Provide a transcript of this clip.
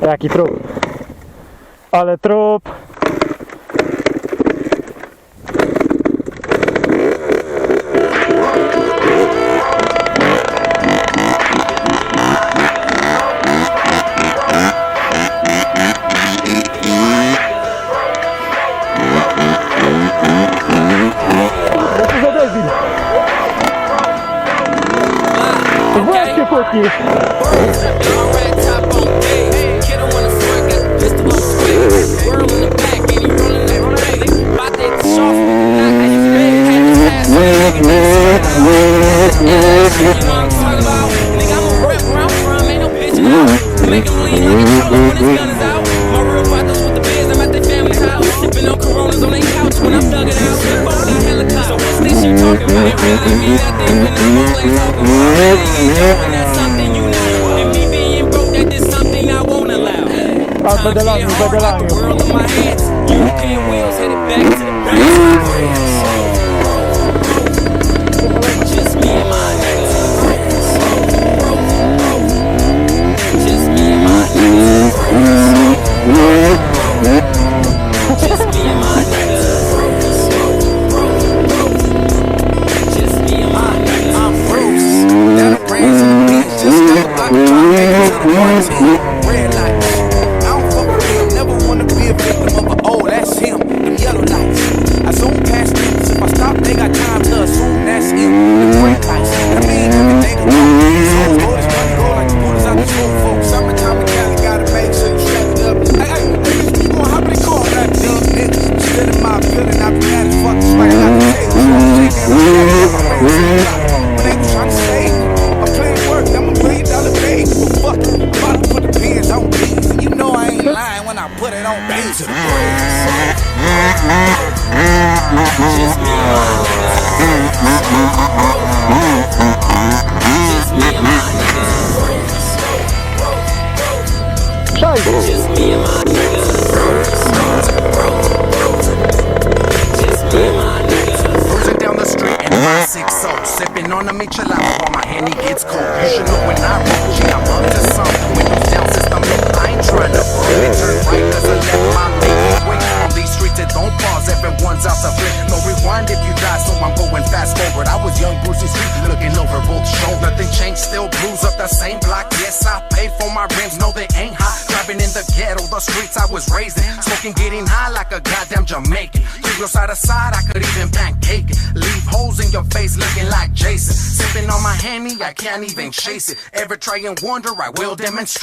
Jaki trup. Ale trup. Właśnie fotki. Bedalami. Sipping on a michelada while my handy gets cold. You should know when I roll, G, I'm up to something. Windows down, system low, I ain't trying to really turn right, cause I left my lady wait. On these streets it don't pause, everyone's out to flip. No rewind if you die, so I'm going fast forward. I was young Brucey Street, looking over both shoulders. Nothing changed, still blues up the same block. Yes, I paid for my rims, no they ain't hot. Driving in the ghetto, the streets I was raised in. Smoking, getting high like a goddamn Jamaican. Girls side to side, I could even pancake it. Leave holes in your face looking like Jason. Sipping on my Henny, I can't even chase it. Ever try and wonder, I will demonstrate.